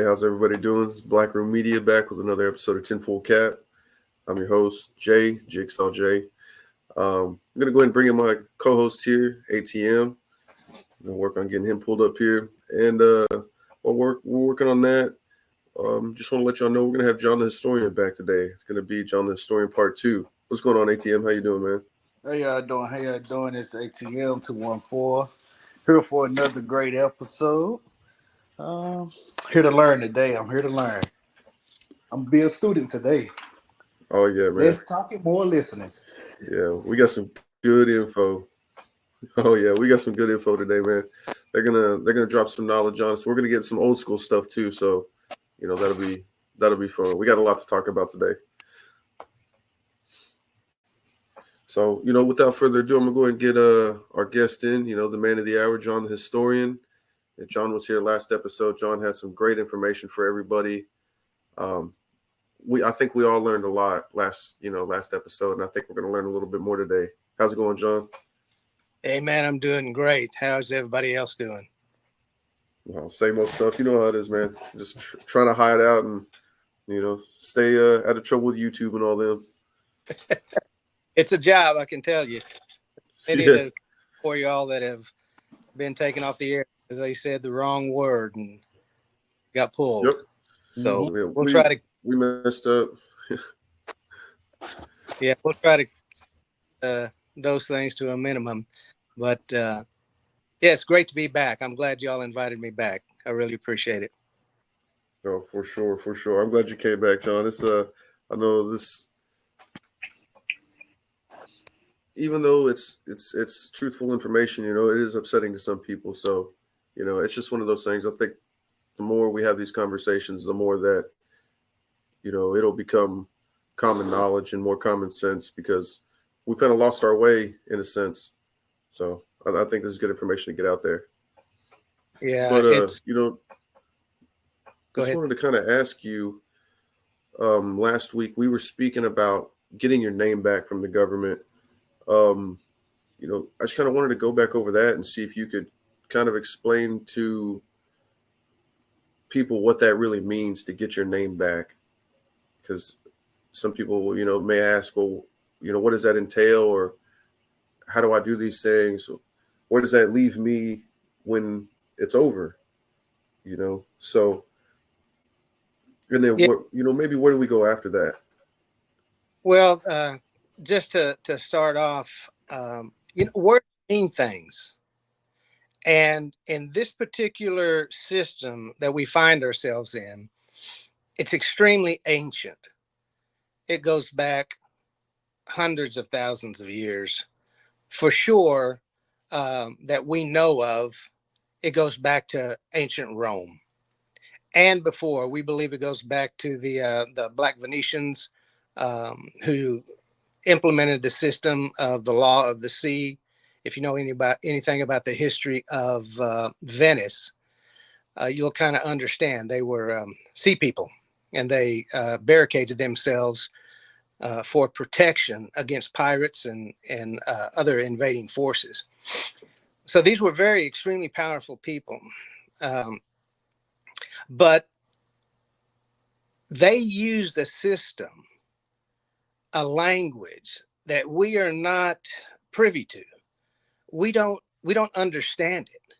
how's everybody doing? It's Black Room Media back with another episode of Tenfold Cap. I'm your host, Jay, Jigsaw Jay. I'm going to go ahead and bring in my co-host here, ATM. I'm going to work on getting him pulled up here. And we're working on that. Just want to let y'all know we're going to have John the Historian back today. It's going to be John the Historian Part 2. What's going on, ATM? How you doing, man? How y'all doing? It's ATM 214. Here for another great episode. Here to learn today. I'm here to learn. I'm gonna be a student today. Oh yeah, man. Less talking, more listening. Yeah, we got some good info. Oh yeah, we got some good info today, man. They're gonna drop some knowledge on us. We're gonna get some old school stuff too. So, that'll be fun. We got a lot to talk about today. So, without further ado, I'm gonna go ahead and get our guest in. The man of the hour, John the Historian. And John was here last episode. John had some great information for everybody. I think we all learned a lot last episode, and I think we're going to learn a little bit more today. How's it going, John? Hey, man, I'm doing great. How's everybody else doing? Well, same old stuff. You know how it is, man. Just trying to hide out and, stay out of trouble with YouTube and all them. It's a job, I can tell you. Many for y'all that have been taken off the air, as they said the wrong word and got pulled. Yep. So we'll try to. We messed up. Yeah, we'll try to those things to a minimum. But it's great to be back. I'm glad y'all invited me back. I really appreciate it. Oh, for sure. I'm glad you came back, John. It's I know this, even though it's truthful information, it is upsetting to some people. So, it's just one of those things. I think the more we have these conversations, the more that it'll become common knowledge and more common sense, because we kind of lost our way in a sense. So I think this is good information to get out there. Yeah. But, Go ahead. Wanted to kind of ask you, last week we were speaking about getting your name back from the government. I just kind of wanted to go back over that and see if you could kind of explain to people what that really means to get your name back. Because some people, may ask, well, what does that entail? Or how do I do these things? Where does that leave me when it's over? So, and then, maybe where do we go after that? Well, just to start off, words mean things. And in this particular system that we find ourselves in, it's extremely ancient. It goes back hundreds of thousands of years. For sure, that we know of, it goes back to ancient Rome. And before, we believe it goes back to the Black Venetians who implemented the system of the law of the sea. If you know anything about the history of Venice, you'll kind of understand they were sea people. And they barricaded themselves for protection against pirates and other invading forces. So these were very extremely powerful people. But they used a system, a language that we are not privy to. We don't understand it.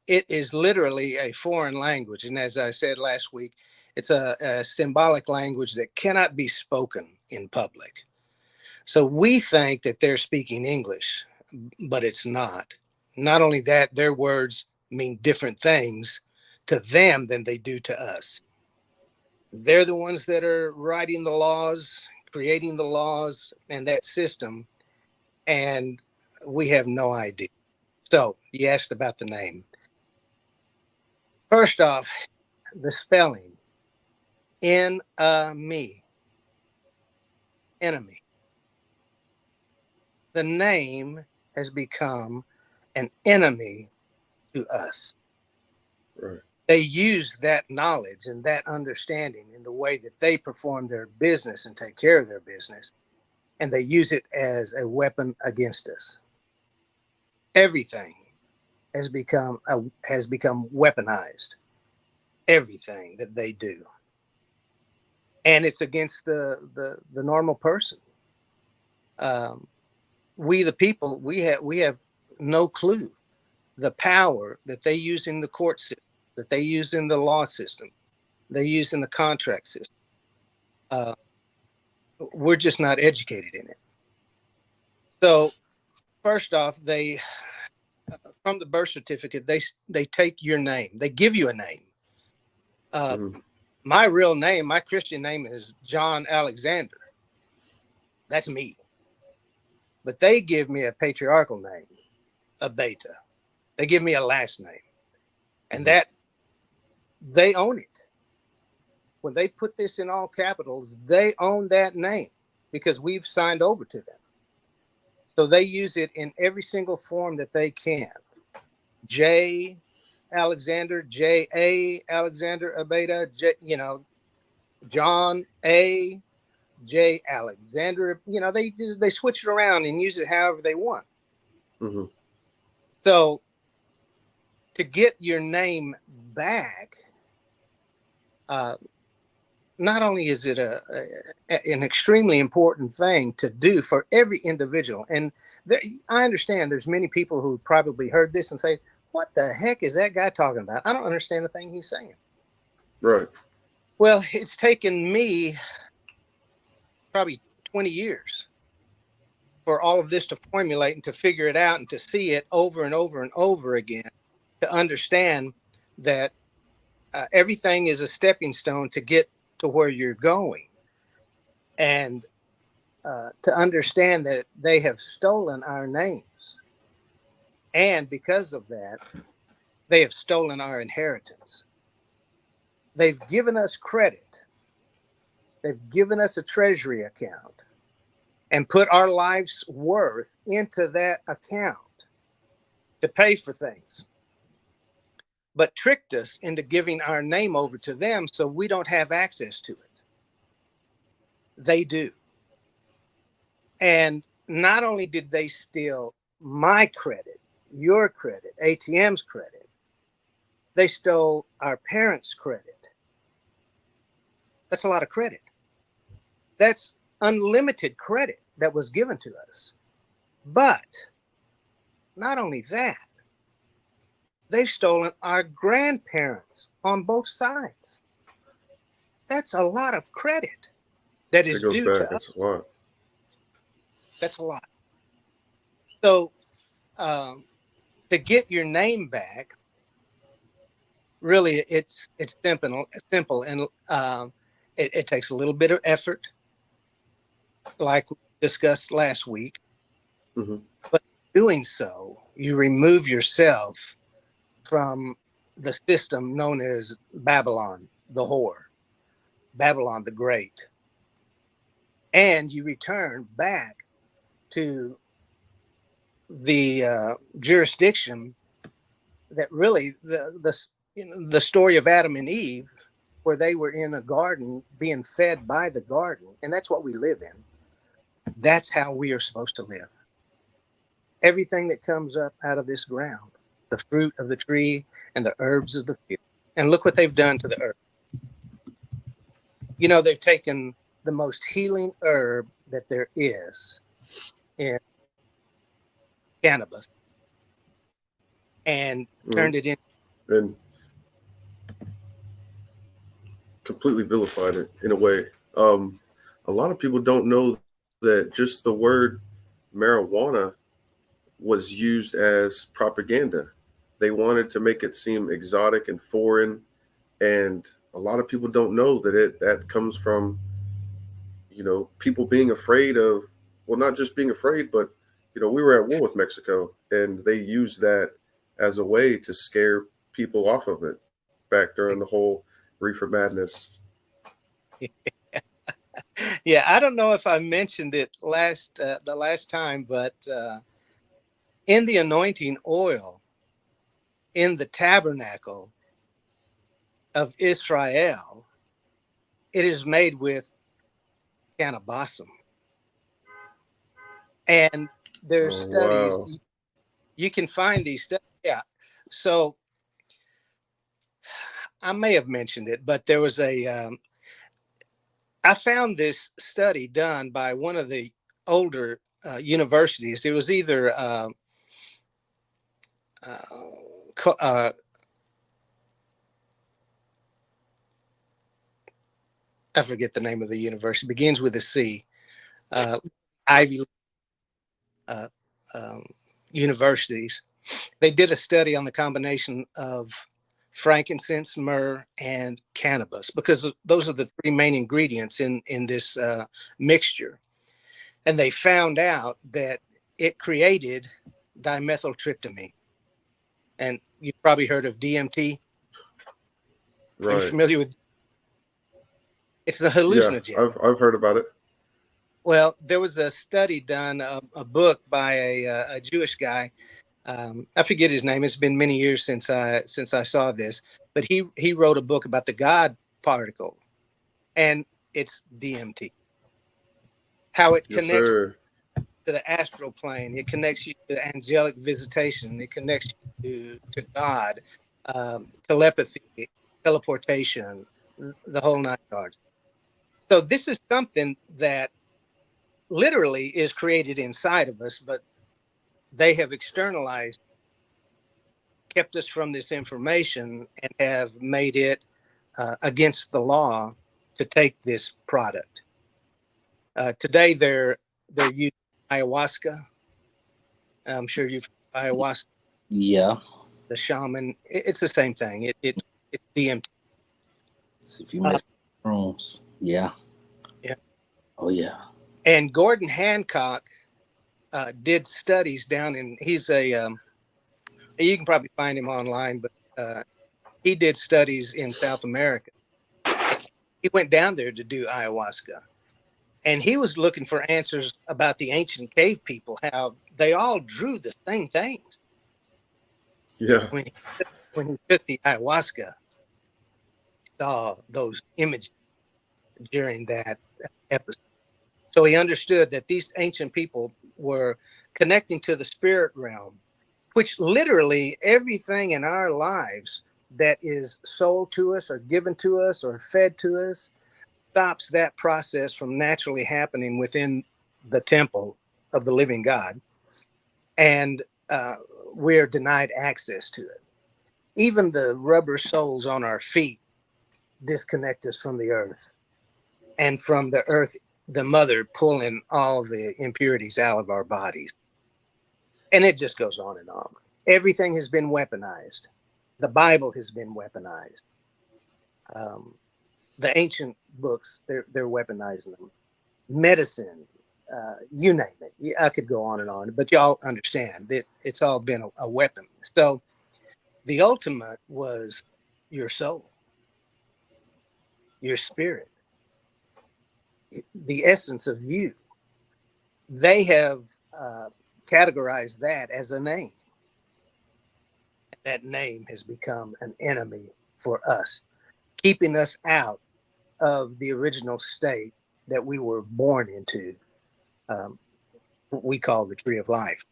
It is literally a foreign language. And as I said last week, it's a symbolic language that cannot be spoken in public. So we think that they're speaking English, but it's not. Not only that, their words mean different things to them than they do to us. They're the ones that are writing the laws, creating the laws and that system, and we have no idea. So you asked about the name. First off, the spelling. Enemy. The name has become an enemy to us. Right. They use that knowledge and that understanding in the way that they perform their business and take care of their business, and they use it as a weapon against us. Everything has become weaponized. everything that they do. And it's against the normal person. We, the people, we have no clue the power that they use in the court system, that they use in the law system, they use in the contract system. We're just not educated in it. So first off, they from the birth certificate, they take your name. They give you a name. My real name, my Christian name is John Alexander. That's me. But they give me a patriarchal name, a beta. They give me a last name. And that they own it. When they put this in all capitals, they own that name because we've signed over to them. So they use it in every single form that they can. J. Alexander, J.A. Alexander, a beta, John A. J. Alexander. They switch it around and use it however they want. So to get your name back, not only is it an extremely important thing to do for every individual, and I understand there's many people who probably heard this and say, what the heck is that guy talking about? I don't understand the thing he's saying. Right. Well, it's taken me probably 20 years for all of this to formulate and to figure it out and to see it over and over and over again, to understand that everything is a stepping stone to get to where you're going. And to understand that they have stolen our names. And because of that, they have stolen our inheritance. They've given us credit. They've given us a treasury account and put our life's worth into that account to pay for things, but tricked us into giving our name over to them so we don't have access to it. They do. And not only did they steal my credit, your credit, ATM's credit, they stole our parents' credit. That's a lot of credit. That's unlimited credit that was given to us. But not only that, they've stolen our grandparents on both sides. That's a lot of credit that is due to us. That's a lot. That's a lot. So to get your name back, really, it's simple, and it takes a little bit of effort, like we discussed last week. But doing so, you remove yourself from the system known as Babylon, the whore, Babylon the Great, and you return back to the jurisdiction that really the story of Adam and Eve, where they were in a garden being fed by the garden, and that's what we live in. That's how we are supposed to live. Everything that comes up out of this ground, the fruit of the tree and the herbs of the field. And look what they've done to the herb. They've taken the most healing herb that there is in cannabis and turned it in. And completely vilified it in a way. A lot of people don't know that just the word marijuana was used as propaganda. They wanted to make it seem exotic and foreign. And a lot of people don't know that that comes from, people being afraid of, well, not just being afraid, but, we were at war with Mexico, and they used that as a way to scare people off of it back during the whole reefer madness. Yeah, I don't know if I mentioned it the last time, but in the anointing oil in the tabernacle of Israel, it is made with cannabis. And there's studies, wow. You can find these studies. Yeah. So I may have mentioned it, but there was I found this study done by one of the older universities. It was either I forget the name of the university. Begins with a C. Ivy uh, um, universities. They did a study on the combination of frankincense, myrrh, and cannabis, because those are the three main ingredients in this mixture. And they found out that it created dimethyltryptamine. And you've probably heard of DMT. Are you Right. familiar with? It's a Yeah, hallucinogen. I've heard about it. Well, there was a study done, a book by a Jewish guy. I forget his name. It's been many years since I saw this, but he wrote a book about the God particle, and it's DMT. How it Yes, connects sir. to the astral plane. It connects you to angelic visitation. It connects you to God, telepathy, teleportation, the whole nine yards. So this is something that literally is created inside of us, but they have externalized, kept us from this information, and have made it against the law to take this product. Today, they're using ayahuasca. I'm sure you've heard ayahuasca, Yeah. the shaman. It's the same thing. It's DMT. So if you Uh, mess with rooms, yeah. yeah. Oh yeah. And Gordon Hancock did studies down in. He's a. You can probably find him online, but he did studies in South America. He went down there to do ayahuasca, and he was looking for answers about the ancient cave people, how they all drew the same things. Yeah. When he took the ayahuasca, he saw those images during that episode. So he understood that these ancient people were connecting to the spirit realm, which literally everything in our lives that is sold to us or given to us or fed to us stops that process from naturally happening within the temple of the living God. And we're denied access to it. Even the rubber soles on our feet disconnect us from the earth, and from the earth, the mother pulling all the impurities out of our bodies. And it just goes on and on. Everything has been weaponized. The Bible has been weaponized. Um, the ancient books, they're weaponizing them. Medicine, you name it. I could go on and on, but y'all understand that it's all been a weapon. So the ultimate was your soul, your spirit, the essence of you. They have categorized that as a name. That name has become an enemy for us, keeping us out of the original state that we were born into. What we call the tree of life.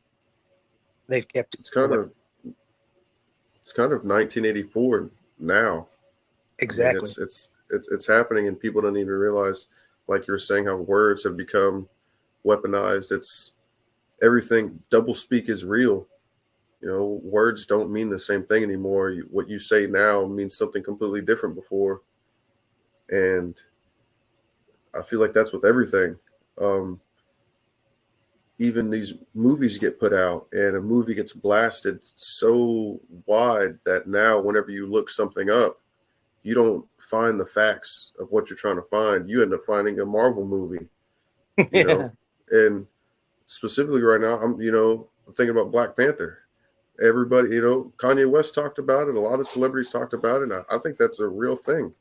They've kept it It's kind away. of it's kind of 1984 now. I mean, Exactly. it's happening, and people don't even realize, like you were saying, how words have become weaponized. It's everything. Double speak is real. You know, words don't mean the same thing anymore. What you say now means something completely different before, and I feel like that's with everything. Um, Even these movies get put out, and a movie gets blasted so wide that now, whenever you look something up, you don't find the facts of what you're trying to find. You end up finding a Marvel movie, you know. And specifically right now, I'm thinking about Black Panther. Everybody, Kanye West talked about it. A lot of celebrities talked about it. And I think that's a real thing,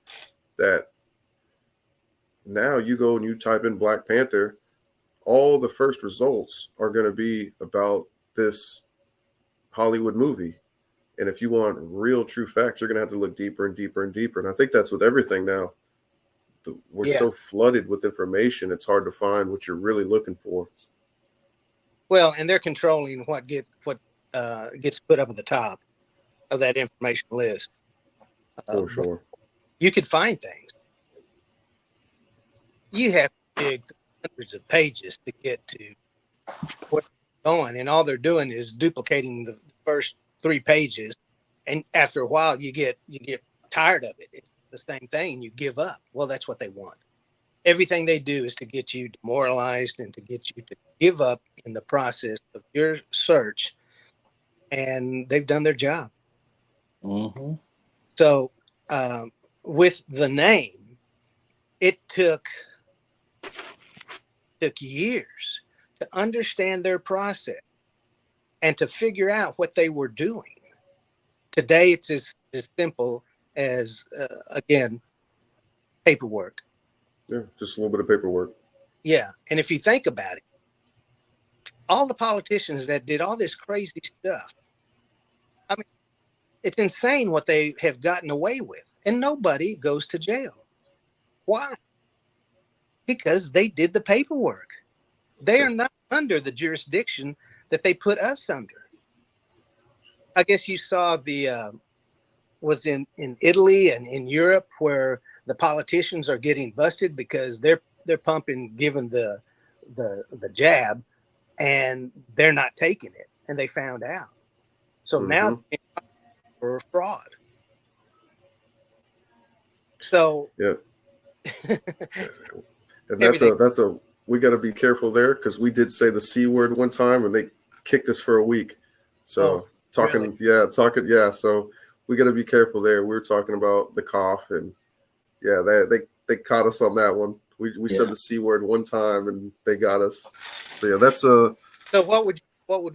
that now you go and you type in Black Panther, all the first results are going to be about this Hollywood movie. And if you want real true facts, you're going to have to look deeper and deeper and deeper. And I think that's with everything now. We're Yeah. so flooded with information, it's hard to find what you're really looking for. Well, and they're controlling what gets put up at the top of that information list. For But sure. you could find things. You have to dig hundreds of pages to get to where they're going, and all they're doing is duplicating the first 3 pages. And after a while, you get tired of it. It's the same thing, and you give up. Well, that's what they want. Everything they do is to get you demoralized and to get you to give up in the process of your search. And they've done their job. Mm-hmm. So with the name, it took years to understand their process and to figure out what they were doing. Today, it's as simple as, again, paperwork. Yeah, just a little bit of paperwork. Yeah. And if you think about it, all the politicians that did all this crazy stuff, I mean, it's insane what they have gotten away with. And nobody goes to jail. Why? Because they did the paperwork. They are not under the jurisdiction that they put us under. I guess you saw the was in Italy and in Europe where the politicians are getting busted because they're pumping, given the jab, and they're not taking it, and they found out. So now for fraud. So Yeah. And everything. that's a we got to be careful there because we did say the C word one time and they kicked us for a week. So really? yeah. So we got to be careful there. We were talking about the cough, and yeah, they caught us on that one. We said the C word one time and they got us. So yeah, that's a. So what would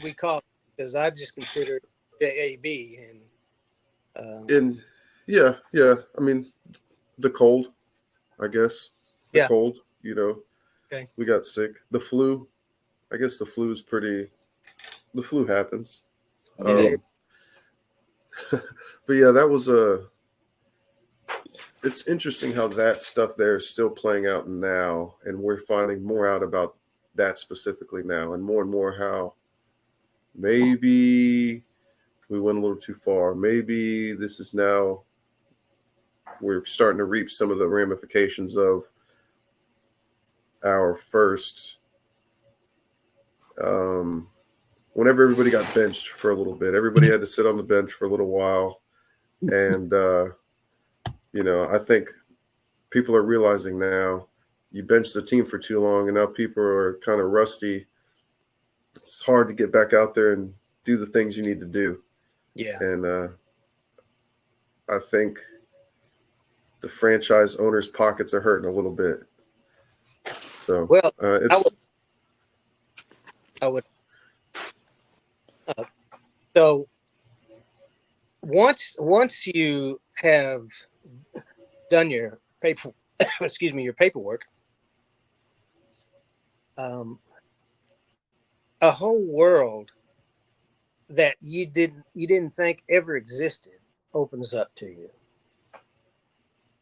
we call it? Because I just consider it JAB and yeah. I mean, the cold, I guess. The cold, Okay. We got sick. The flu, I guess the flu happens. Yeah. But yeah, that was it's interesting how that stuff there is still playing out now, and we're finding more out about that specifically now, and more how maybe we went a little too far. Maybe this is now we're starting to reap some of the ramifications of our first whenever everybody got benched for a little bit. Everybody had to sit on the bench for a little while, and I think people are realizing now you bench the team for too long, and now people are kind of rusty. It's hard to get back out there and do the things you need to do. Yeah. And I think the franchise owners' pockets are hurting a little bit. So, well, it's. I would. So once you have done your paper, your paperwork, a whole world that you didn't think ever existed opens up to you.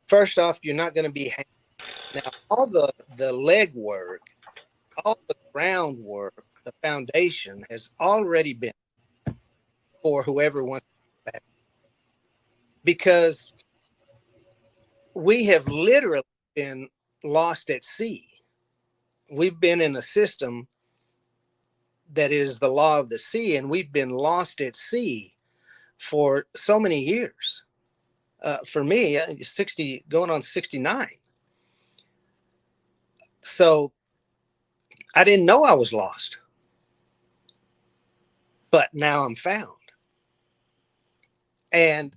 First off, you're not going to be now all the legwork, all the groundwork, the foundation has already been for whoever wants to back, because we have literally been lost at sea. We've been in a system that is the law of the sea, and we've been lost at sea for so many years. For me, 60 going on 69. So I didn't know I was lost, but now I'm found. And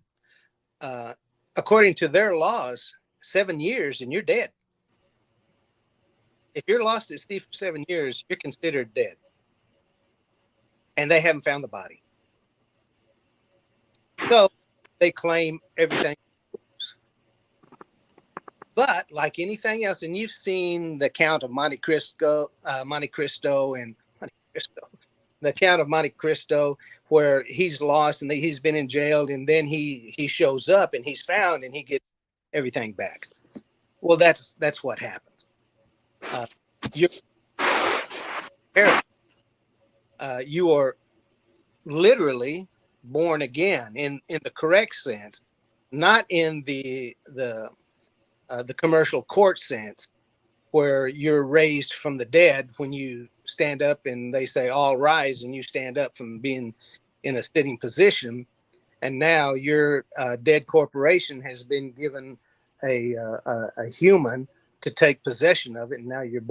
according to their laws, 7 years and you're dead. If you're lost at sea for 7 years, you're considered dead. And they haven't found the body. So they claim everything. But like anything else, and you've seen the Count of Monte Cristo, the Count of Monte Cristo, where he's lost and he's been in jail, and then he shows up and he's found and he gets everything back. Well, that's what happens. You are literally born again in the correct sense, not in the commercial court sense, where you're raised from the dead when you stand up and they say all rise and you stand up from being in a sitting position, and now your dead corporation has been given a human to take possession of it, and now you've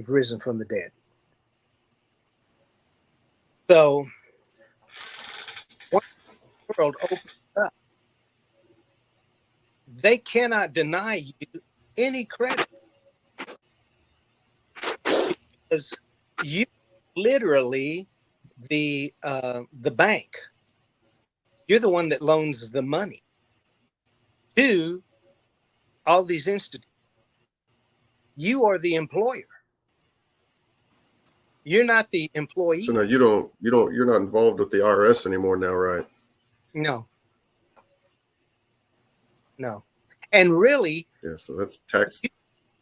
risen from the dead. So once the world opens up, they cannot deny you any credit, because you literally the bank. You're the one that loans the money to all these institutes. You are the employer. You're not the employee. So now you're not involved with the IRS anymore now, right? No. And really, Yeah, so that's tax.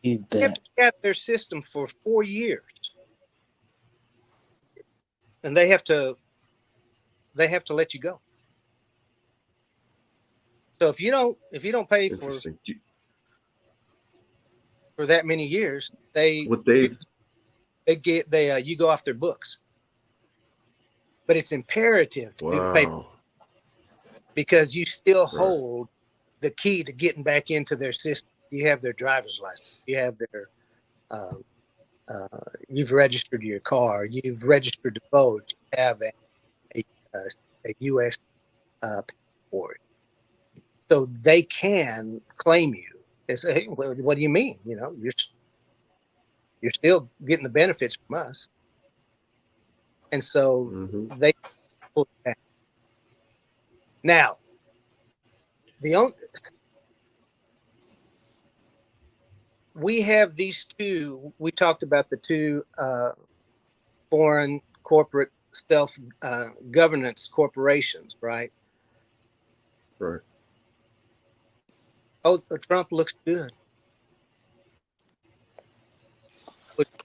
You have to get their system for 4 years, and they have to let you go. So if you don't pay for that many years, you go off their books. But it's imperative to pay, because you still hold the key to getting back into their system. You have their driver's license. You have their you've registered your car. You've registered to vote. You have a U.S. passport, so they can claim you. They say, "Hey, well, what do you mean? You're still getting the benefits from us." And so they pull it back. Now, we have these two. We talked about the two foreign corporate self-governance corporations, right? Right. Oh, Trump looks good.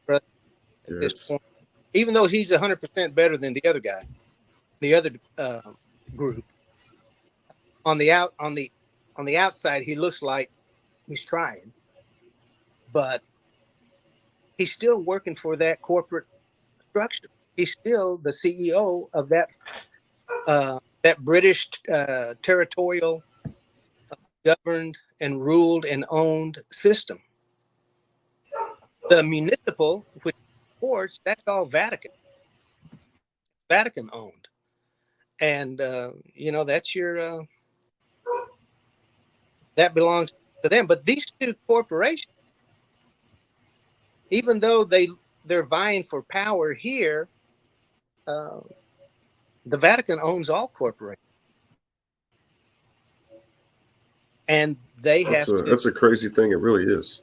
At this point, even though he's 100% better than the other guy, the other group. On the outside, he looks like he's trying, but he's still working for that corporate structure. He's still the CEO of that British territorial governed and ruled and owned system. The municipal, which ports, that's all Vatican owned, and that's your that belongs to them. But these two corporations, even though they're vying for power here, the Vatican owns all corporations, and they have to. That's a crazy thing. It really is.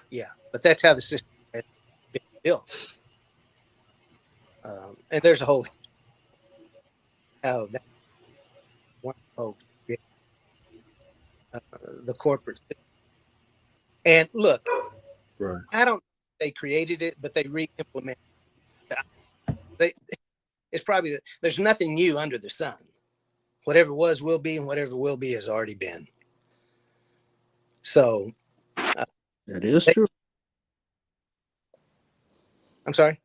Yeah, but that's how the system has been built. And there's a whole how that one folks the corporate system. And look, right. I don't know if they created it, but they re-implemented it. It's probably there's nothing new under the sun. Whatever was will be, and whatever will be has already been. So that is true. I'm sorry.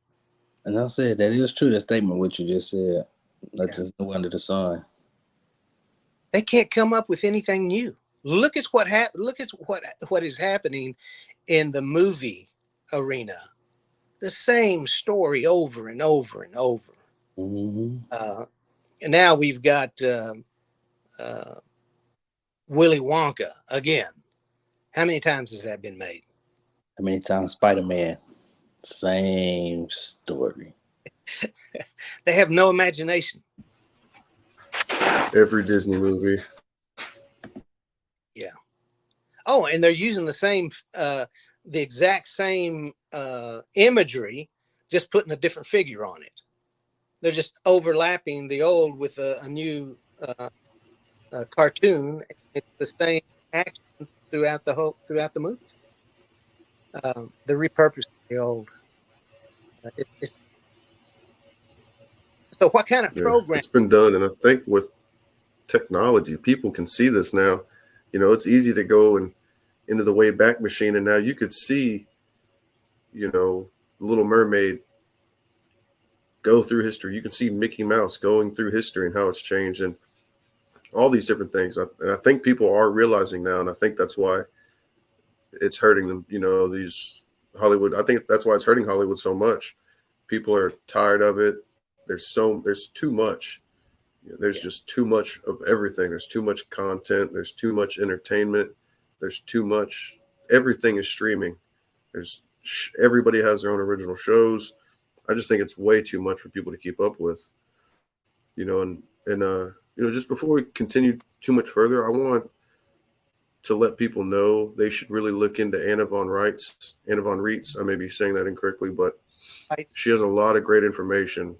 And I said that is true. That statement, what you just said, nothing's new under the sun. They can't come up with anything new. Look at what is happening in the movie arena. The same story over and over and over. Mm-hmm. And now we've got Willy Wonka again. How many times has that been made? How many times Spider-Man? Same story. They have no imagination. Every Disney movie. Yeah. Oh, and they're using the exact same imagery, just putting a different figure on it. They're just overlapping the old with a new cartoon. It's the same action throughout the movies. They're repurposing the old. So what kind of program? It's been done, and I think with technology. People can see this now. You know, it's easy to go and into the Wayback Machine, and now you could see, you know, Little Mermaid go through history. You can see Mickey Mouse going through history and how it's changed and all these different things. And I think people are realizing now, and I think that's why it's hurting them. You know, these Hollywood. I think that's why it's hurting Hollywood so much. People are tired of it. There's too much. There's just too much of everything. There's too much content. There's too much entertainment. There's too much. Everything is streaming. Everybody has their own original shows. I just think it's way too much for people to keep up with. You know, and you know, just before we continue too much further, I want to let people know they should really look into Anna von Reitz. Anna von Reitz. I may be saying that incorrectly, but she has a lot of great information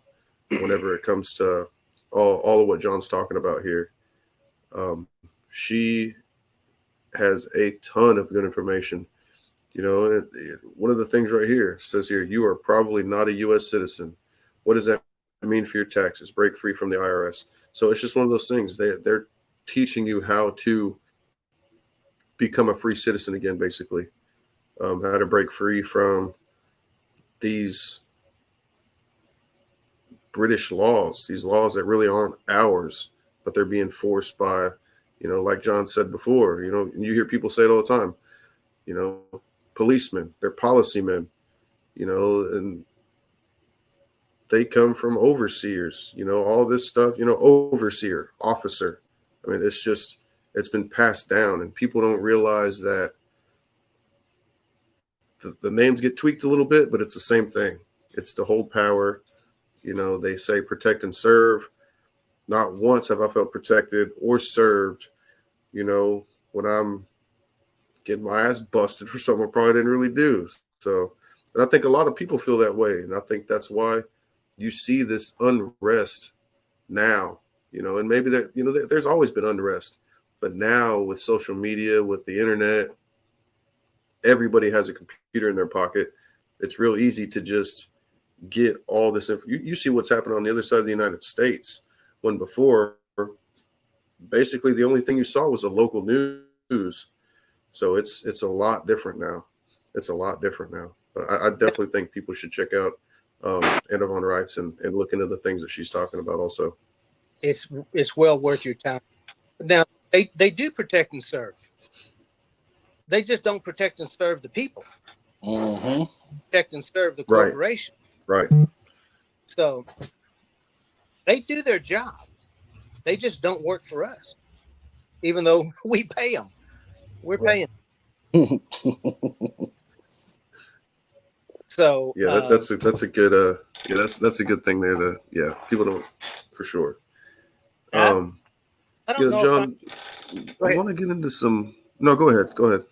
whenever it comes to all of what John's talking about here. She has a ton of good information. You know, one of the things right here says here, you are probably not a U.S. citizen. What does that mean for your taxes? Break free from the IRS. So it's just one of those things. They're teaching you how to become a free citizen again, basically. How to break free from these British laws, these laws that really aren't ours, but they're being forced by, you know, like John said before, you know, and you hear people say it all the time, you know, policemen, they're policymen, you know, and they come from overseers, you know, all this stuff, you know, overseer, officer. I mean, it's been passed down, and people don't realize that the names get tweaked a little bit, but it's the same thing. It's to hold power. You know, they say protect and serve. Not once have I felt protected or served, you know, when I'm getting my ass busted for something I probably didn't really do. So, and I think a lot of people feel that way. And I think that's why you see this unrest now, you know, and maybe that, you know, there's always been unrest, but now with social media, with the internet, everybody has a computer in their pocket. It's real easy to just get all this info. You see what's happening on the other side of the United States, when before basically the only thing you saw was the local news. So it's a lot different now. It's a lot different now. But I definitely think people should check out Anna von Reitz and look into the things that she's talking about also. It's well worth your time. Now, they do protect and serve. They just don't protect and serve the people. Mm-hmm. Protect and serve the corporation. Right. So they do their job. They just don't work for us, even though we pay them. We're paying. So yeah, that's a good that's a good thing there to people don't, for sure. I don't know, John, I want to get into some. No, go ahead.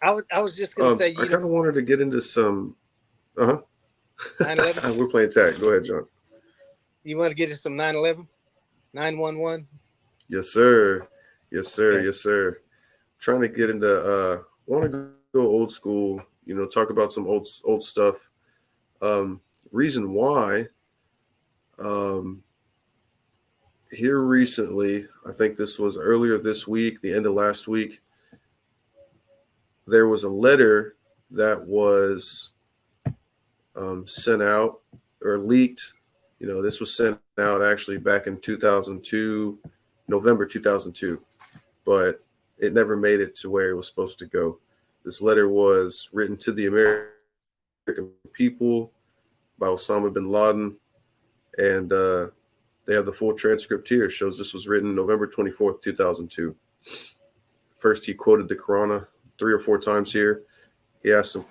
I was just going to say, I kind of wanted to get into some. 9/11. We're playing tag. Go ahead, John. You want to get into some 9/11, 9/11? Yes, sir. Okay. Yes, sir. Trying to get into. Want to go old school. You know, talk about some old stuff. Reason why. Here recently, I think this was earlier this week, the end of last week, there was a letter that was sent out or leaked. You know, this was sent out actually back in 2002, November 2002, but it never made it to where it was supposed to go. This letter was written to the American people by Osama bin Laden, and they have the full transcript here. It shows this was written November 24th, 2002. First, he quoted the Quran 3 or 4 times here. He asked some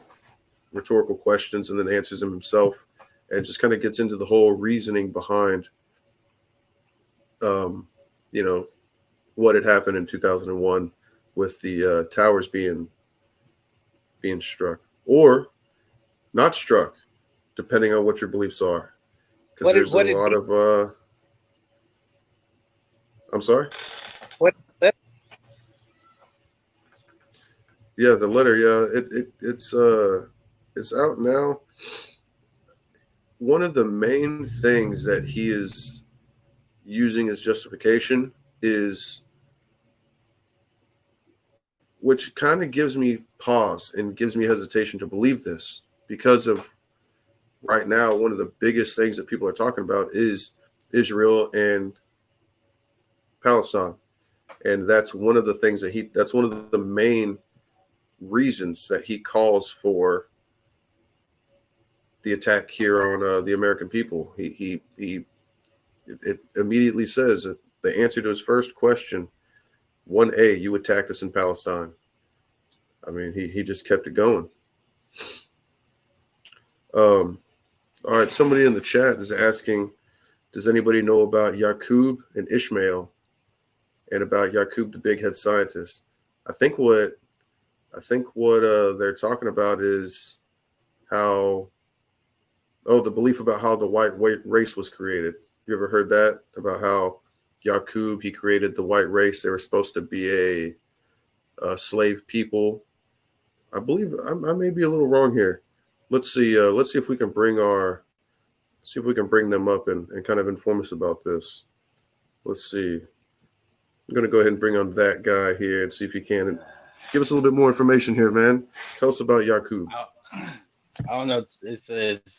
rhetorical questions and then answers them himself, and just kind of gets into the whole reasoning behind, you know, what had happened in 2001 with the towers being struck or not struck, depending on what your beliefs are. Because there's a lot of I'm sorry? What? Yeah, the letter. Yeah, it's out now. One of the main things that he is using as justification is, which kind of gives me pause and gives me hesitation to believe this, because of right now, one of the biggest things that people are talking about is Israel and Palestine. And that's one of the things that's one of the main reasons that he calls for the attack here on the American people. It immediately says that the answer to his first question, 1A, you attacked us in Palestine. I mean, he just kept it going. All right, somebody in the chat is asking, does anybody know about Yaqub and Ishmael and about Yaqub, the big head scientist? I think what they're talking about is how, the belief about how the white race was created. You ever heard that, about how Yaqub, he created the white race? They were supposed to be a slave people. I believe I may be a little wrong here. Let's see if we can bring them up and kind of inform us about this. Let's see. I'm going to go ahead and bring on that guy here and see if he can give us a little bit more information here, man. Tell us about Yaqub. I don't know. It's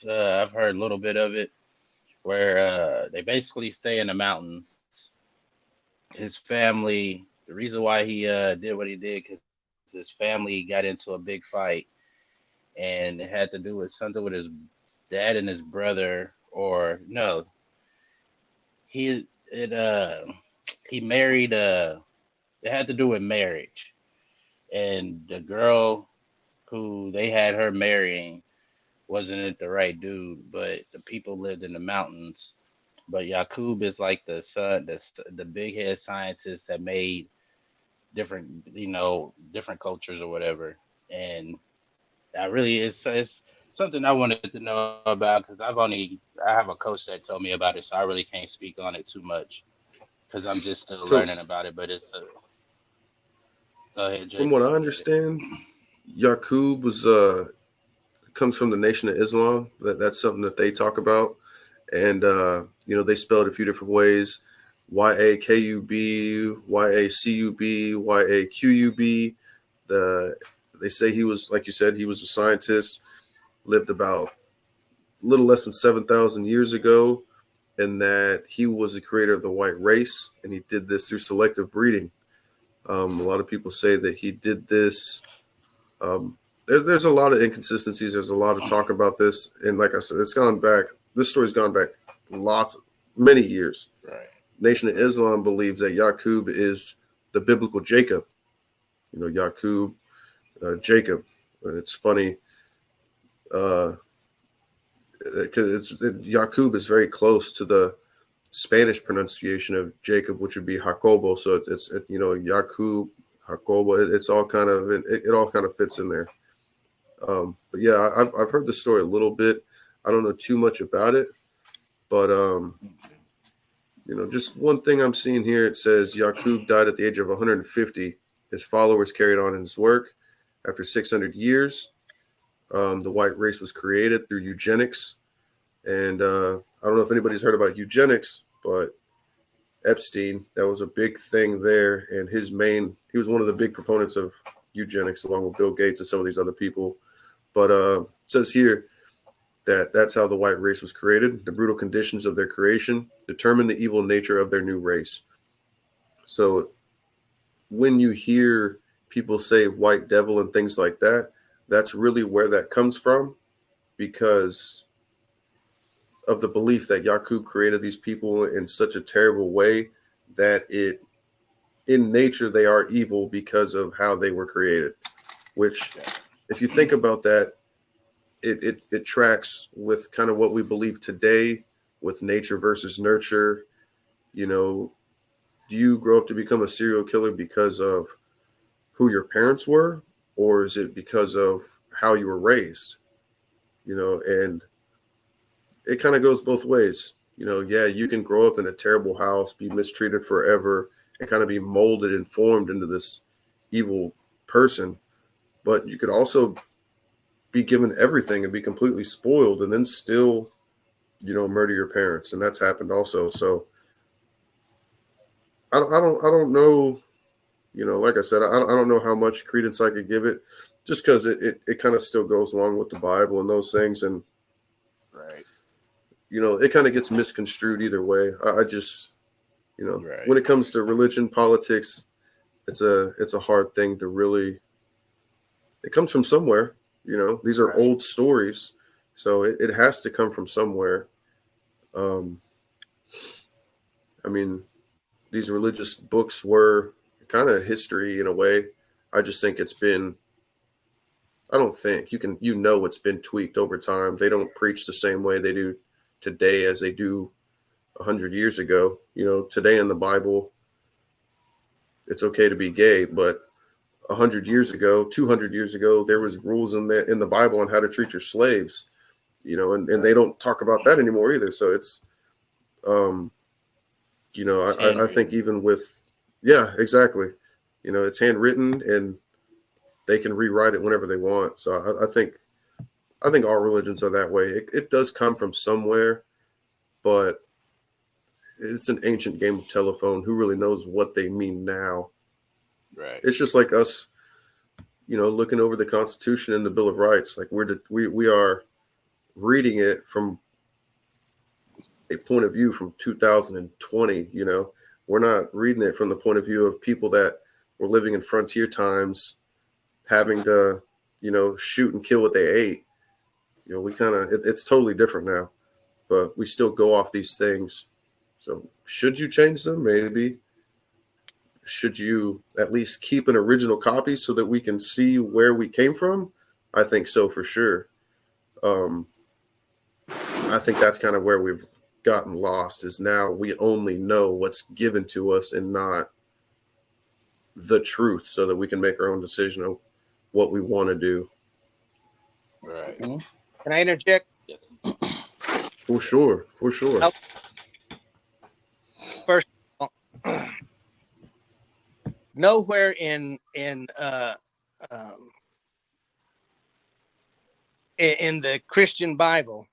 I've heard a little bit of it, where they basically stay in the mountains. His family, the reason why he did what he did, because his family got into a big fight, and it had to do with something with his dad and his brother, or no, he married it had to do with marriage, and the girl who they had her marrying wasn't the right dude, but the people lived in the mountains. But Yaqub is like the son, the big head scientist that made different, different cultures or whatever. And it's something I wanted to know about, because I have a coach that told me about it, so I really can't speak on it too much because I'm just still learning about it. But go ahead, From Jay. what I understand, Yaqub comes from the Nation of Islam. That's something that they talk about, and they spell it a few different ways: Yaqub, Yacub, Yaqub. They say he was, like you said, he was a scientist, lived about a little less than 7,000 years ago, and that he was the creator of the white race, and he did this through selective breeding. A lot of people say that he did this. There's a lot of inconsistencies. There's a lot of talk about this, and like I said, it's gone back. This story's gone back many years. Right. Nation of Islam believes that Yaqub is the biblical Jacob. Yaqub, Jacob. It's funny because Yaqub is very close to the Spanish pronunciation of Jacob, which would be Jacobo. So it's Yaqub, Jacobo. It's all kind of it all kind of fits in there. But yeah, I've heard the story a little bit. I don't know too much about it, but just one thing I'm seeing here. It says Yaqub died at the age of 150. His followers carried on his work. After 600 years, the white race was created through eugenics. And I don't know if anybody's heard about eugenics, but Epstein, that was a big thing there. And he was one of the big proponents of eugenics, along with Bill Gates and some of these other people. But it says here that that's how the white race was created. The brutal conditions of their creation determine the evil nature of their new race. So when you hear people say white devil and things like that, that's really where that comes from, because of the belief that Yaqub created these people in such a terrible way that in nature, they are evil because of how they were created, which, if you think about that, it tracks with kind of what we believe today with nature versus nurture. Do you grow up to become a serial killer because of who your parents were, or is it because of how you were raised? And it kind of goes both ways. Yeah, you can grow up in a terrible house, be mistreated forever, and kind of be molded and formed into this evil person. But you could also be given everything and be completely spoiled and then still, murder your parents. And that's happened also. So I don't know. You know, like I said, I don't know how much credence I could give it, just because it kind of still goes along with the Bible and those things, and Right. you know, it kind of gets misconstrued either way. I just, you know, Right. when it comes to religion, politics, it's a hard thing to really. It comes from somewhere. You know, these are Right. old stories, so it has to come from somewhere. Um, I mean, these religious books were kind of history in a way. I just think it's been. I don't think you know it's been tweaked over time. They don't preach the same way they do today as they do 100 years ago. You know, today in the Bible, it's okay to be gay, but 100 years ago, 200 years ago, there was rules in the Bible on how to treat your slaves. You know, and they don't talk about that anymore either. So it's, um, you know, It's I think handwritten. even with, yeah, exactly. You know, it's handwritten and they can rewrite it whenever they want. So I think all religions are that way. It does come from somewhere, but it's an ancient game of telephone. Who really knows what they mean now? Right. It's just like us, you know, looking over the Constitution and the Bill of Rights. Like we are reading it from a point of view from 2020. You know, we're not reading it from the point of view of people that were living in frontier times, having to, you know, shoot and kill what they ate. You know, we kind of it's totally different now, but we still go off these things. So should you change them? Maybe. Should you at least keep an original copy so that we can see where we came from? I think so for sure. Um, I think that's kind of where we've gotten lost is now we only know what's given to us and not the truth so that we can make our own decision of what we want to do. Right. Mhm. Can I interject? Yes. For sure. For sure. Oh, first of all, nowhere um, in the Christian Bible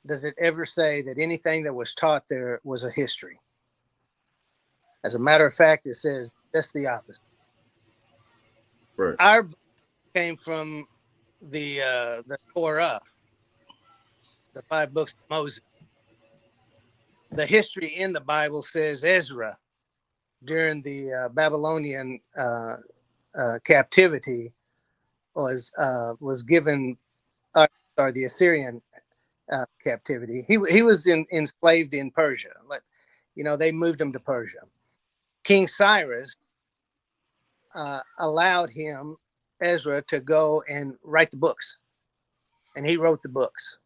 does it ever say that anything that was taught there was a history. As a matter of fact, it says just the opposite. Right. Our book came from the Torah, the 5 books of Moses. The history in the Bible says Ezra during the Babylonian captivity was given, or the Assyrian captivity. He was enslaved in Persia. You know, they moved him to Persia. King Cyrus allowed him, Ezra, to go and write the books, and he wrote the books.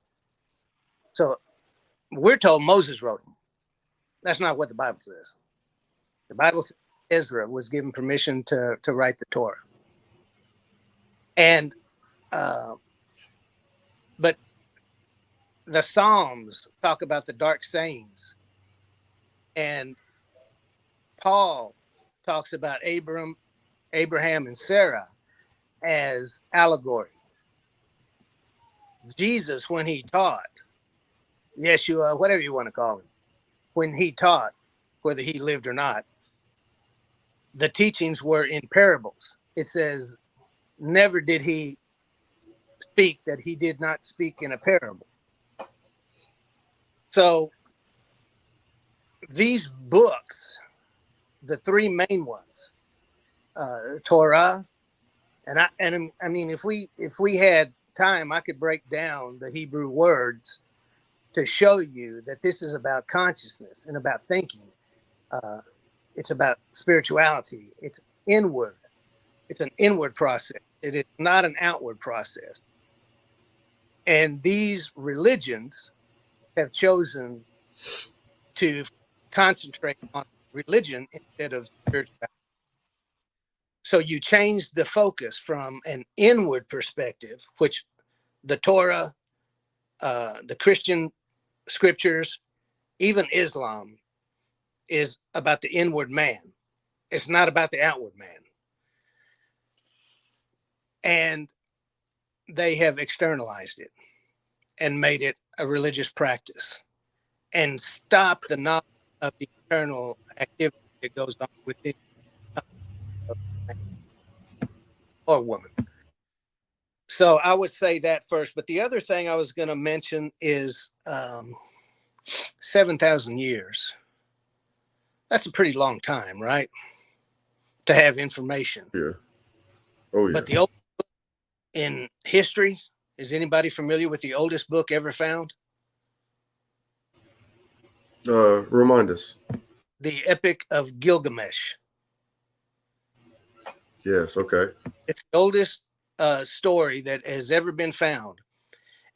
So we're told Moses wrote them. That's not what the Bible says. The Bible says Ezra was given permission to write the Torah. And but the Psalms talk about the dark sayings, and Paul talks about Abraham and Sarah as allegory. Jesus, when he taught, Yeshua, whatever you want to call him, when he taught, whether he lived or not, the teachings were in parables. It says, never did he speak that he did not speak in a parable. So these books, the 3 main ones, Torah, and I mean, if we had time, I could break down the Hebrew words to show you that this is about consciousness and about thinking. It's about spirituality. It's inward. It's an inward process. It is not an outward process. And these religions have chosen to concentrate on religion instead of spirituality. So you change the focus from an inward perspective, which the Torah, the Christian scriptures, even Islam is about the inward man. It's not about the outward man. And they have externalized it and made it a religious practice and stopped the knowledge of the eternal activity. that goes on within or woman. So I would say that first. But the other thing I was going to mention is 7,000 years. That's a pretty long time, right? To have information. Yeah. Oh yeah. But the old in history, is anybody familiar with the oldest book ever found? Remind us. The Epic of Gilgamesh. Yes. Okay. It's the oldest story that has ever been found,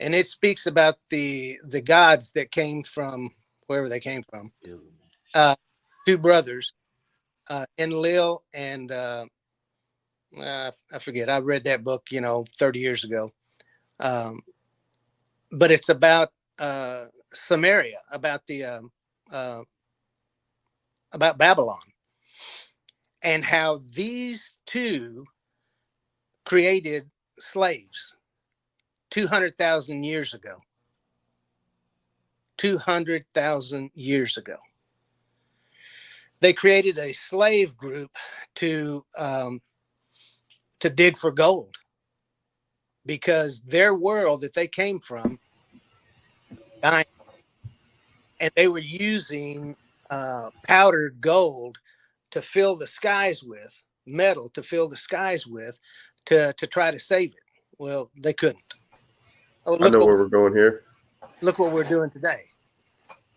and it speaks about the gods that came from wherever they came from. Two brothers, Enlil and I forget. I read that book, 30 years ago. But it's about Samaria, about about Babylon, and how these two created slaves 200,000 years ago. 200,000 years ago. They created a slave group to dig for gold, because their world that they came from, and they were using powdered gold to fill the skies with, metal to fill the skies with, to try to save it. Well, they couldn't. Oh, I know where we're going here. Look what we're doing today.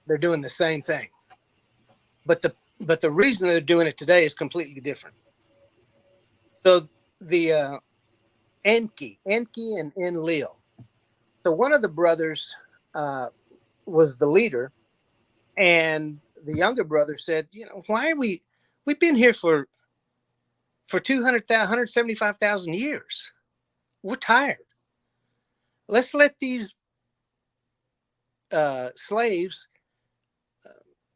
They're doing the same thing, but the reason they're doing it today is completely different. So the Enki and Enlil. So one of the brothers was the leader, and the younger brother said, why are we've been here for 175,000 years. We're tired. Let's let these slaves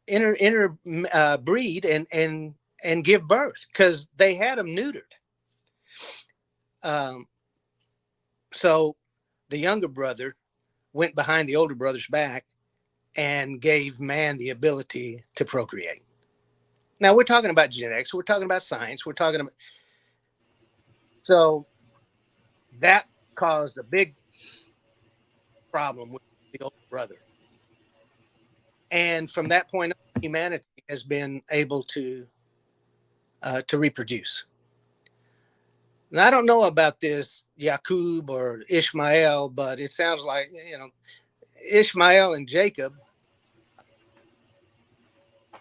interbreed and give birth, because they had them neutered. So the younger brother went behind the older brother's back and gave man the ability to procreate. Now we're talking about genetics. We're talking about science. We're talking about, so that caused a big problem with the older brother. And from that point on, humanity has been able to reproduce. Now, I don't know about this Yaqub or Ishmael, but it sounds like, Ishmael and Jacob,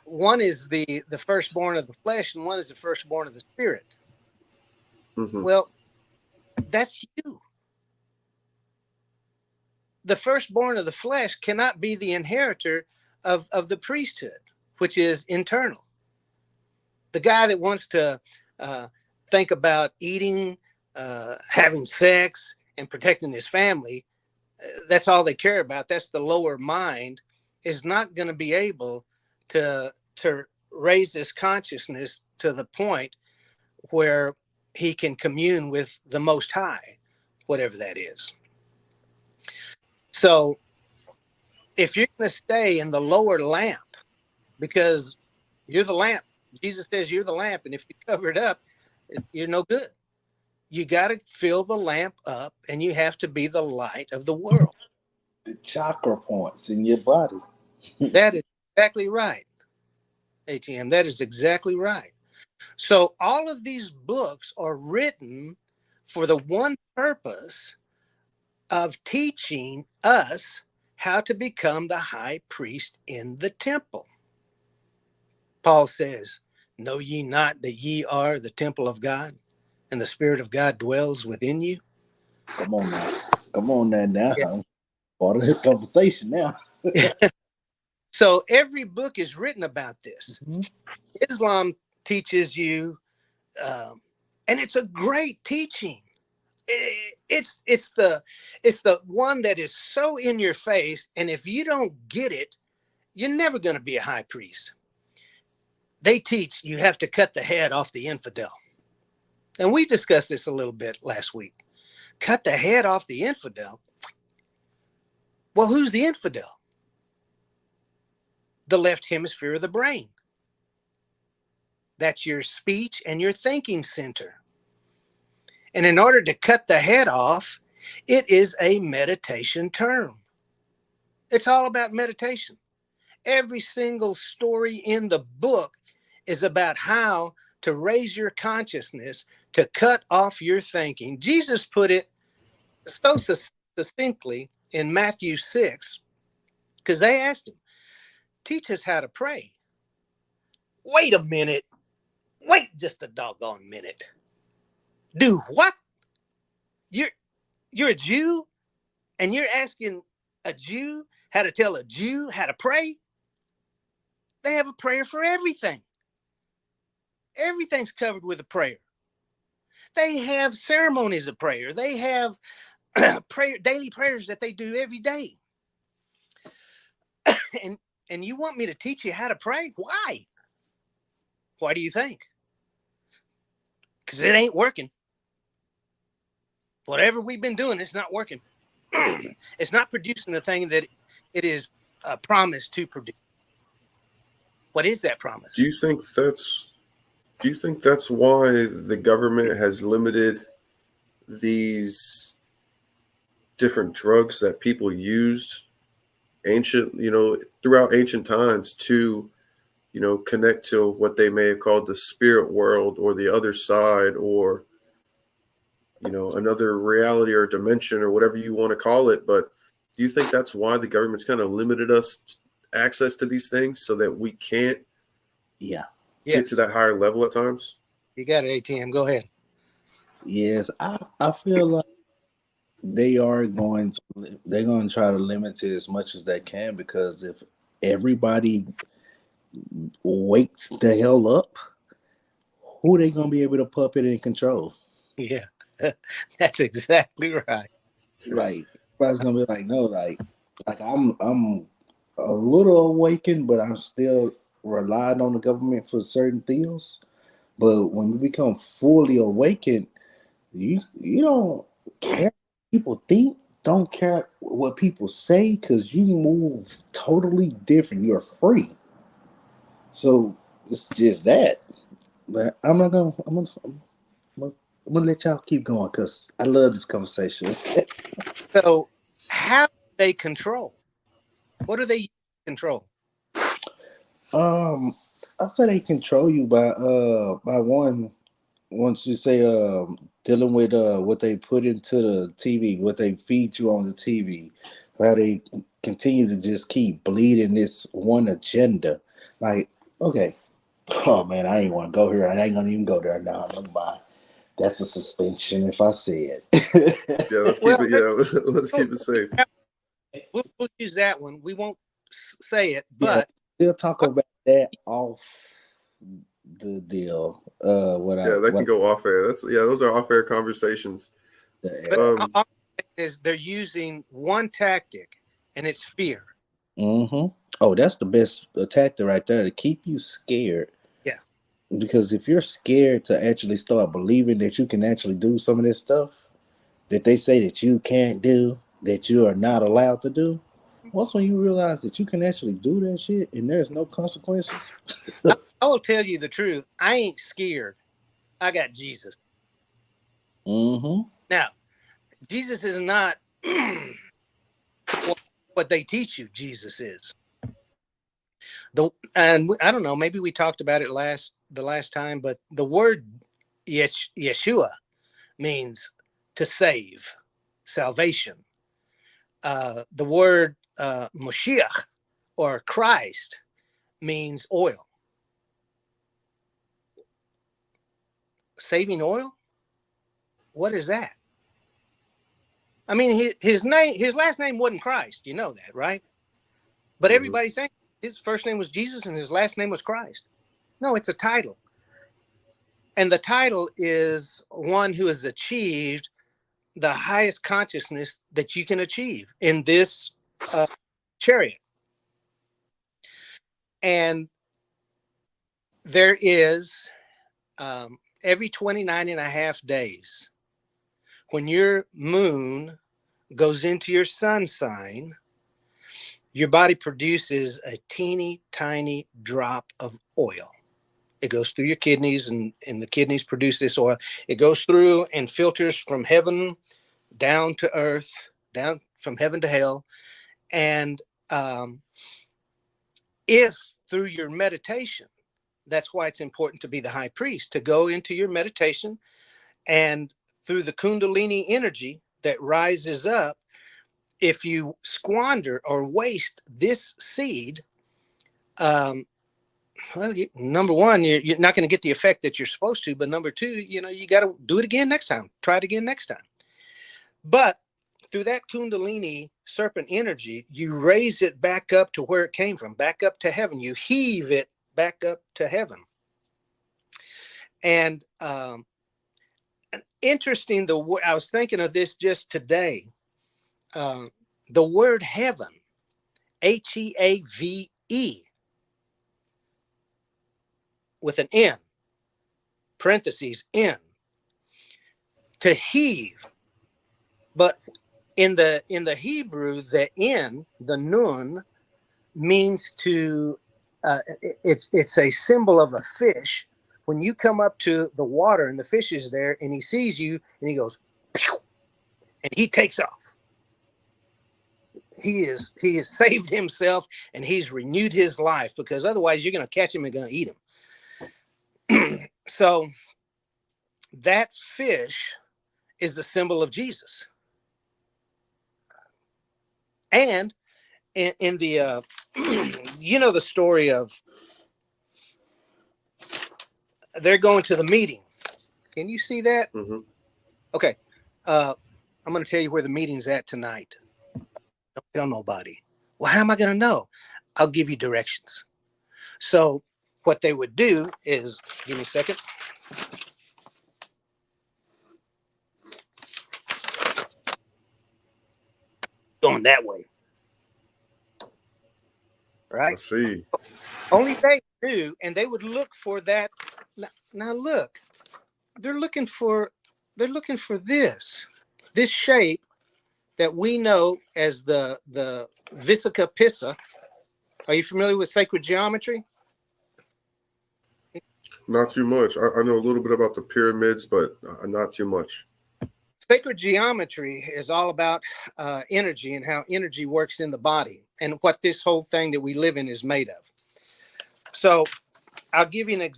one is the firstborn of the flesh and one is the firstborn of the spirit. Mm-hmm. Well, that's you. The firstborn of the flesh cannot be the inheritor of the priesthood, which is internal. The guy that wants to think about eating, having sex, and protecting his family, that's all they care about. That's the lower mind, is not going to be able to raise his consciousness to the point where he can commune with the Most High, whatever that is. So if you're going to stay in the lower lamp, because you're the lamp, Jesus says you're the lamp, and if you cover it up, you're no good. You got to fill the lamp up, and you have to be the light of the world. The chakra points in your body. That is exactly right, ATM. That is exactly right. So all of these books are written for the one purpose of teaching us how to become the high priest in the temple. Paul says, know ye not that ye are the temple of God, and the Spirit of God dwells within you? Come on now. Come on now. Yeah. I'm part of this conversation now. So every book is written about this. Mm-hmm. Islam teaches you, and it's a great teaching. It's the one that is so in your face, and if you don't get it, you're never going to be a high priest. They teach you have to cut the head off the infidel. And we discussed this a little bit last week. Cut the head off the infidel. Well, who's the infidel? The left hemisphere of the brain. That's your speech and your thinking center. And in order to cut the head off, it is a meditation term. It's all about meditation. Every single story in the book is about how to raise your consciousness, to cut off your thinking. Jesus put it so succinctly in Matthew 6, because they asked him, teach us how to pray. Wait a minute. Wait just a doggone minute. Do what? You're a Jew and you're asking a Jew how to tell a Jew how to pray? They have a prayer for everything. Everything's covered with a prayer. They have ceremonies of prayer. They have daily prayers that they do every day. and you want me to teach you how to pray? Why? Why do you think? Because it ain't working. Whatever we've been doing, it's not working. It's not producing the thing that it is promised to produce. What is that promise? Do you think that's why the government has limited these different drugs that people used throughout ancient times to, connect to what they may have called the spirit world or the other side, or, another reality or dimension or whatever you want to call it? But do you think that's why the government's kind of limited us access to these things so that we can't get to that higher level at times? You got it, ATM. Go ahead. Yes, I feel like they're going to try to limit it as much as they can, because if everybody wakes the hell up, who they going to be able to puppet and control? Yeah, that's exactly right. Like, everybody's going to be like, no, like I'm a little awakened, but I'm still relying on the government for certain things. But when you become fully awakened, you don't care what people think, don't care what people say, because you move totally different. You're free. So it's just that. But I'm gonna let y'all keep going, because I love this conversation. So how do they control? What do they control? I'll say they control you by once you say dealing with what they put into the TV, what they feed you on the TV, how they continue to just keep bleeding this one agenda. Like, okay, oh man, I ain't want to go here. I ain't gonna even go there now. Never mind. That's a suspension if I say it. Yeah, let's keep Well, it. Yeah, let's keep it safe. we'll use that one. We won't say it, Yeah, but we'll talk about that off the deal. That can go off air. Those are off air conversations. but Um, all is they're using one tactic, and it's fear. Mm-hmm. Oh, that's the best tactic right there, to keep you scared. Yeah. Because if you're scared to actually start believing that you can actually do some of this stuff that they say that you can't do, that you are not allowed to do, once when you realize that you can actually do that shit and there's no consequences. I will tell you the truth. I ain't scared. I got Jesus. Mm-hmm. Now, Jesus is not what they teach you Jesus is. And I don't know, maybe we talked about it the last time, but the word Yeshua means to save, salvation. The word Moshiach or Christ means oil. Saving oil? What is that? I mean, his last name wasn't Christ. You know that, right? But everybody thinks his first name was Jesus and his last name was Christ. No, it's a title. And the title is one who has achieved the highest consciousness that you can achieve in this chariot. And there is every 29 and a half days, when your moon goes into your sun sign, your body produces a teeny tiny drop of oil. It goes through your kidneys, and the kidneys produce this oil. It goes through and filters from heaven down to earth, down from heaven to hell. And if through your meditation, that's why it's important to be the high priest, to go into your meditation, and through the Kundalini energy that rises up, if you squander or waste this seed, well, number one, you're not going to get the effect that you're supposed to. But number two, you got to do it again next time. Try it again next time. But through that Kundalini serpent energy, you raise it back up to where it came from, back up to heaven. You heave it back up to heaven. And interesting, I was thinking of this just today. The word heaven, Heave, with an N, parentheses, N, to heave. But in the Hebrew, the N, the nun, means to, it's a symbol of a fish. When you come up to the water and the fish is there and he sees you and he goes, pew, and he takes off. He has saved himself and he's renewed his life, because otherwise you're going to catch him and going to eat him. So that fish is the symbol of Jesus. And in the, the story of, they're going to the meeting. Can you see that? Mm-hmm. Okay. I'm going to tell you where the meeting's at tonight. Don't tell nobody. Well, how am I going to know? I'll give you directions. So what they would do is, give me a second. Going that way. Right? I see. Only they knew, and they would look for that. Now look, they're looking for this shape that we know as the Visica Pissa. Are you familiar with sacred geometry? Not too much. I know a little bit about the pyramids, but not too much. Sacred geometry is all about energy and how energy works in the body, and what this whole thing that we live in is made of. So I'll give you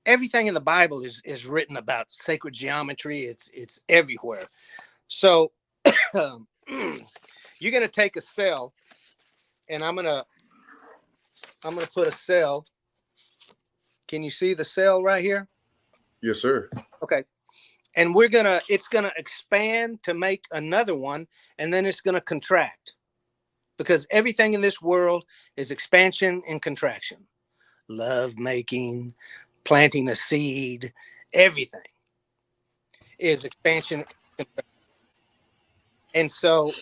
everything in the Bible is written about sacred geometry. It's everywhere. So you're going to take a cell, and I'm going to put a cell. Can you see the cell right here? Yes, sir. Okay. And it's going to expand to make another one, and then it's going to contract, because everything in this world is expansion and contraction. Love making, planting a seed, everything is expansion. And so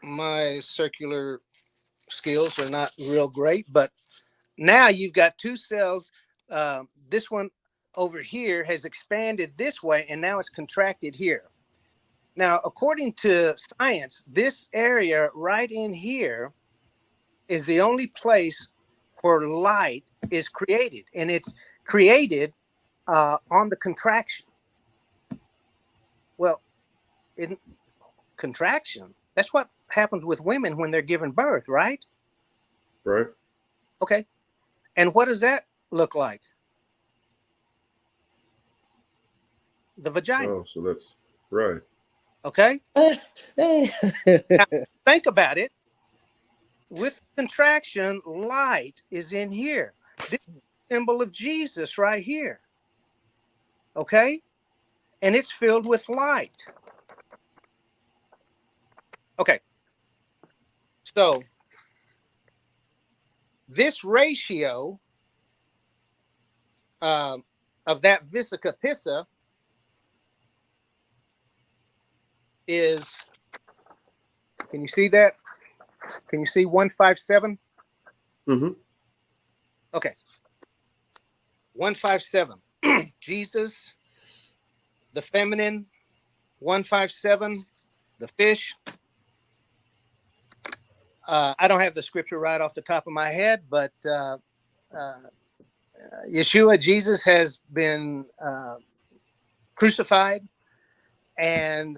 my circular skills are not real great, but now you've got two cells. This one over here has expanded this way, and now it's contracted here. Now, according to science, this area right in here is the only place where light is created, and it's created on the contraction. Well, in contraction, that's what happens with women when they're given birth, right? Right. Okay. And what does that look like? The vagina. Oh, so that's right. Okay. Now, think about it. With contraction, light is in here. This is the symbol of Jesus right here. Okay. And it's filled with light. Okay. So this ratio of that Visica Pissa is, can you see that? Can you see 157? Mm-hmm. Okay. 157. Jesus, the feminine. 157, the fish. I don't have the scripture right off the top of my head, but Yeshua, Jesus, has been crucified, and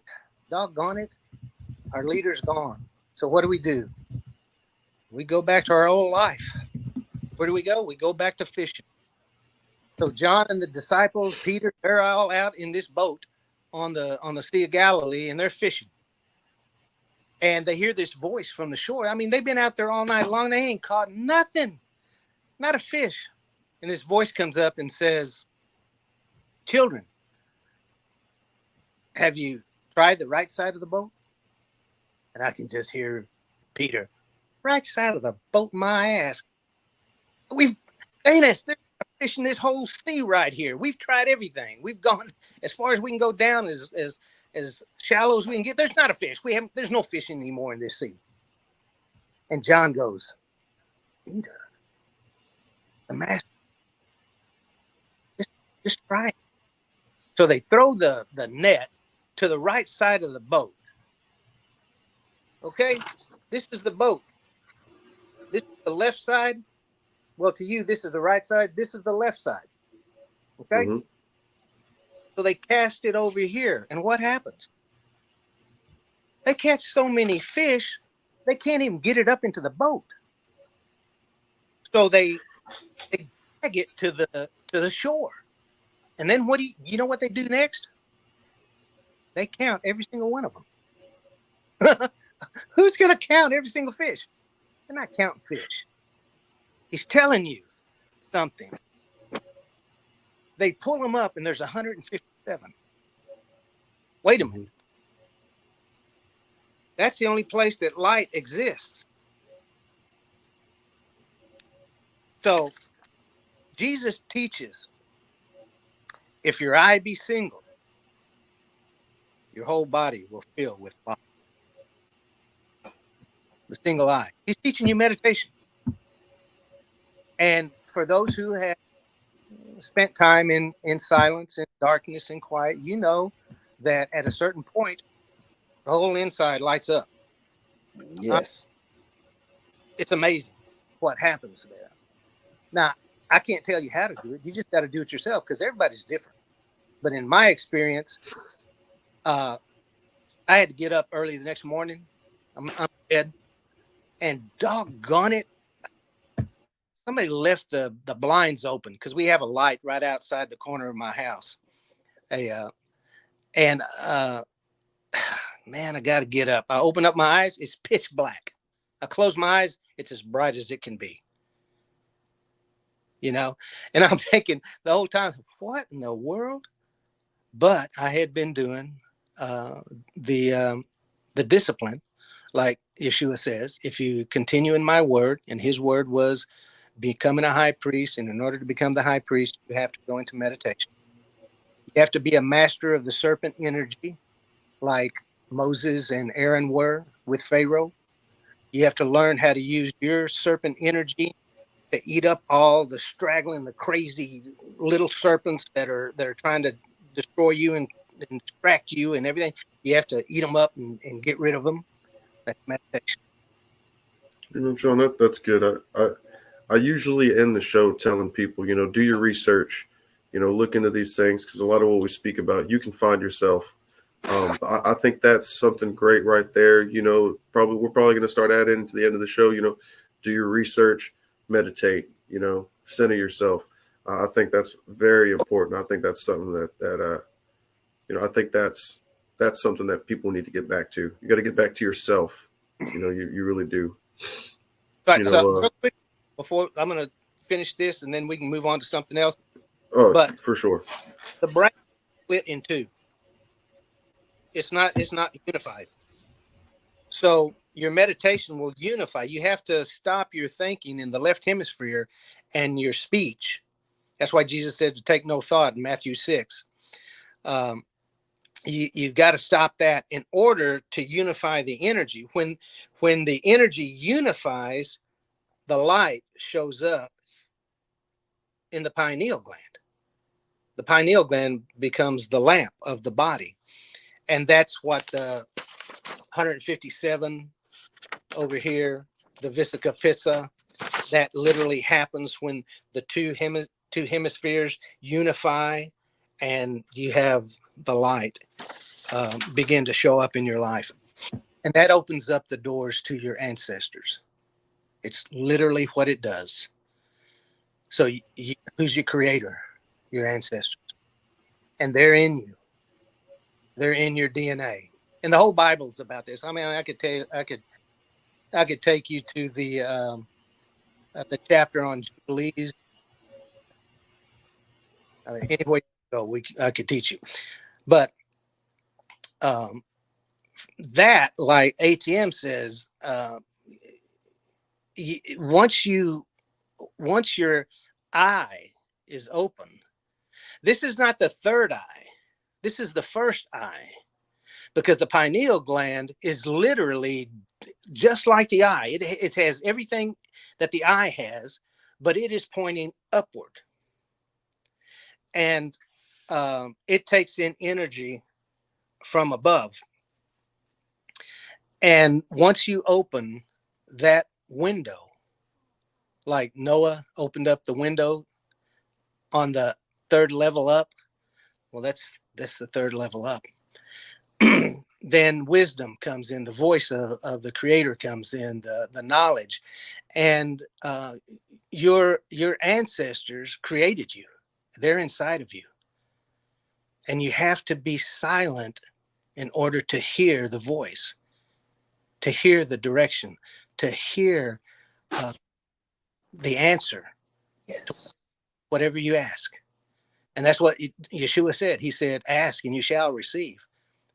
doggone it, our leader's gone. So what do? We go back to our old life. Where do we go? We go back to fishing. So John and the disciples, Peter, they're all out in this boat on the Sea of Galilee, and they're fishing. And they hear this voice from the shore. I mean, they've been out there all night long. They ain't caught nothing, not a fish. And this voice comes up and says, "Children, have you tried the right side of the boat?" And I can just hear Peter, "Right side of the boat, my ass. We've ain't us. There's fish in this whole sea right here. We've tried everything. We've gone as far as we can go down, as shallow as we can get. There's not a fish. There's no fish anymore in this sea." And John goes, "Peter, the master, just try it." So they throw the net to the right side of the boat. Okay, this is the boat. This is the left side. Well, to you, this is the right side. This is the left side. Okay. Mm-hmm. So they cast it over here. And what happens? They catch so many fish, they can't even get it up into the boat. So they drag it to the shore. And then what do you know what they do next? They count every single one of them. Who's going to count every single fish? They're not counting fish. He's telling you something. They pull them up and there's 157. Wait a minute. That's the only place that light exists. So Jesus teaches, if your eye be single, your whole body will fill with light. The single eye. He's teaching you meditation. And for those who have spent time in silence and darkness and quiet, you know that at a certain point, the whole inside lights up. Yes. It's amazing what happens there. Now, I can't tell you how to do it. You just got to do it yourself because everybody's different. But in my experience, I had to get up early the next morning. I'm in bed, and doggone it, somebody left the blinds open because we have a light right outside the corner of my house. Man, I got to get up. I open up my eyes. It's pitch black. I close my eyes. It's as bright as it can be. You know, and I'm thinking the whole time, what in the world? But I had been doing the discipline, like Yeshua says, if you continue in my word, and his word was becoming a high priest. And in order to become the high priest, you have to go into meditation. You have to be a master of the serpent energy, like Moses and Aaron were with Pharaoh. You have to learn how to use your serpent energy to eat up all the straggling, the crazy little serpents that are trying to destroy you and distract you and everything. You have to eat them up and get rid of them. That's meditation. You know, John, that's good. I usually end the show telling people, you know, do your research, you know, look into these things because a lot of what we speak about, you can find yourself. I think that's something great right there. You know, we're probably going to start adding to the end of the show, you know, do your research, meditate, you know, center yourself. I think that's very important. I think that's something that you know, I think that's something that people need to get back to. You got to get back to yourself. You know, you really do. Right. You know, So real quick, before I'm going to finish this and then we can move on to something else. Oh, but for sure. The brain split in two. It's not unified. So your meditation will unify. You have to stop your thinking in the left hemisphere and your speech. That's why Jesus said to take no thought in Matthew 6. You've got to stop that in order to unify the energy. When the energy unifies, the light shows up in the pineal gland. The pineal gland becomes the lamp of the body. And that's what the 157 over here the Vesica Pissa. That literally happens when the two hemispheres unify, and you have the light begin to show up in your life. And that opens up the doors to your ancestors. It's literally what it does. So who's your creator? Your ancestors. And they're in you. They're in your DNA. And the whole Bible's about this. I mean, I could tell you, I could take you to the chapter on Jubilees. I mean, anywhere you go, I could teach you. But that, like ATM says, once your eye is open, this is not the third eye. This is the first eye, because the pineal gland is literally just like the eye. It has everything that the eye has, but it is pointing upward. And it takes in energy from above. And once you open that window, like Noah opened up the window on the third level up, well, that's the third level up. Then wisdom comes in, the voice of the creator comes in, the knowledge. And your ancestors created you. They're inside of you. And you have to be silent in order to hear the voice, to hear the direction, to hear the answer. Yes. To whatever you ask. And that's what Yeshua said. He said, ask and you shall receive.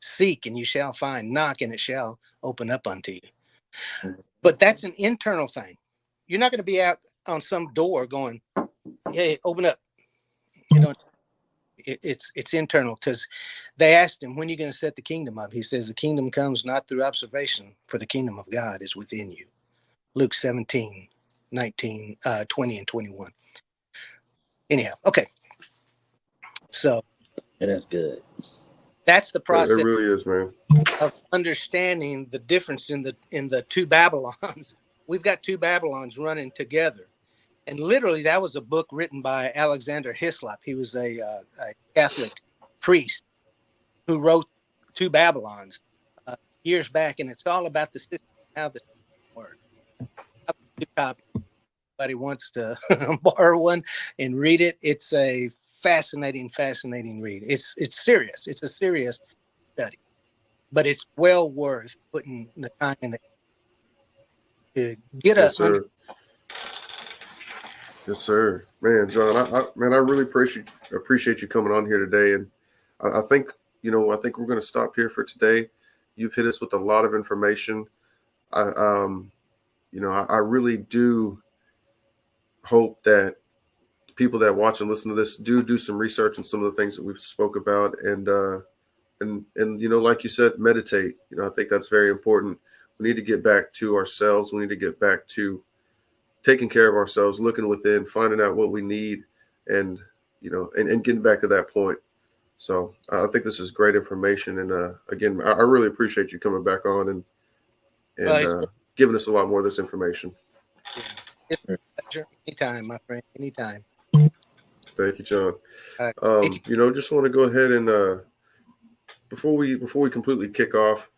Seek and you shall find. Knock and it shall open up unto you. But that's an internal thing. You're not going to be out on some door going, hey, open up. You know, it's internal, because they asked him, when are you going to set the kingdom up? He says, the kingdom comes not through observation, for the kingdom of God is within you. Luke 17, 19, 20 and 21. Anyhow, okay. So that's good. That's the process. It really is, man. Of understanding the difference in the two Babylons. We've got two Babylons running together. And literally, that was a book written by Alexander Hislop. He was a Catholic priest who wrote Two Babylons years back. And it's all about the system, how the system works. Everybody wants to borrow one and read it. It's a fascinating read. It's serious. It's a serious study, but it's well worth putting the time in to get yes, sir. Yes, sir. Man, John, I really appreciate you coming on here today. And I think we're going to stop here for today. You've hit us with a lot of information. I really do hope that people that watch and listen to this do some research on some of the things that we've spoke about, and like you said, meditate. I think that's very important. We need to get back to ourselves. We need to get back to taking care of ourselves, looking within, finding out what we need, and getting back to that point. So I think this is great information. And again, I really appreciate you coming back on and giving us a lot more of this information. It's a pleasure. Anytime, my friend. Anytime. Thank you, John. Just want to go ahead and before we completely kick off,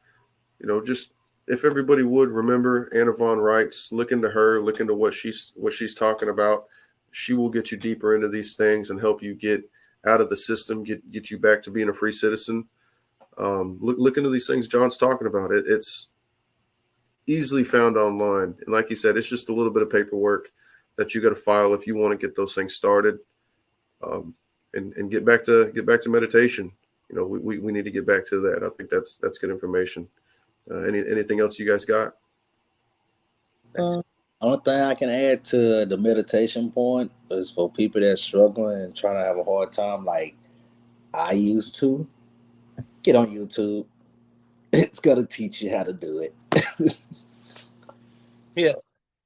just if everybody would remember Anna Von Wrights, look into her, look into what she's talking about. She will get you deeper into these things and help you get out of the system, get you back to being a free citizen. Look into these things John's talking about. It's easily found online, and like you said, it's just a little bit of paperwork that you got to file if you want to get those things started, and get back to meditation. We need to get back to that. I think that's good information. Anything else you guys got? Only thing I can add to the meditation point is for people that's struggling and trying to have a hard time, like I used to, get on YouTube. It's gonna teach you how to do it. Yeah,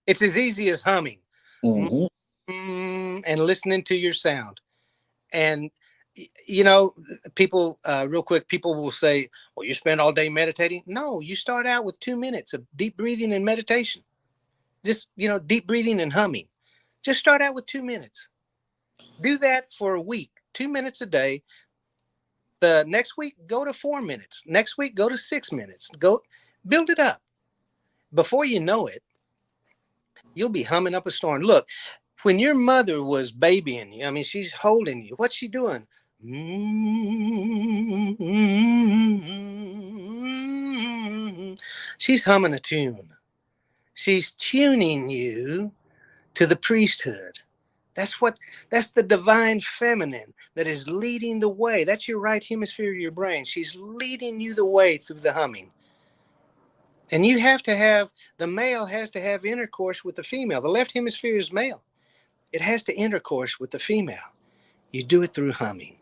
it's as easy as humming, Mm-hmm. And listening to your sound. And people, real quick, people will say, well, you spend all day meditating. No, you start out with 2 minutes of deep breathing and meditation. Just, deep breathing and humming. Just start out with 2 minutes. Do that for a week, 2 minutes a day. The next week, go to 4 minutes. Next week, go to 6 minutes. Go build it up. Before you know it, you'll be humming up a storm. Look, when your mother was babying you, I mean, she's holding you. What's she doing? She's humming a tune. She's tuning you to the priesthood. That's the divine feminine that is leading the way. That's your right hemisphere of your brain. She's leading you the way through the humming. And the male has to have intercourse with the female. The left hemisphere is male. It has to intercourse with the female. You do it through humming.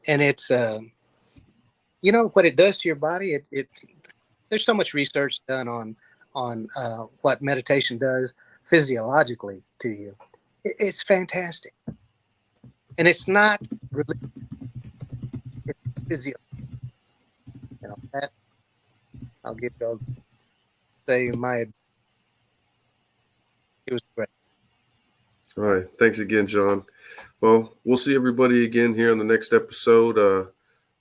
And it's, what it does to your body. There's so much research done on what meditation does physiologically to you. It's fantastic. And it's not really, it's physio. That I'll say it was great. All right. Thanks again, John. Well, we'll see everybody again here on the next episode.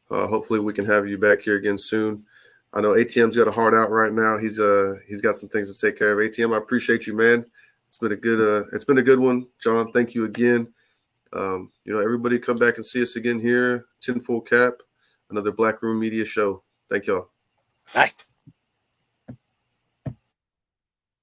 Hopefully we can have you back here again soon. I know ATM's got a heart out right now. He's got some things to take care of. ATM, I appreciate you, man. It's been a good one, John. Thank you again. Everybody come back and see us again here. Tinfoil Cap, another Black Room Media show. Thank y'all. Bye.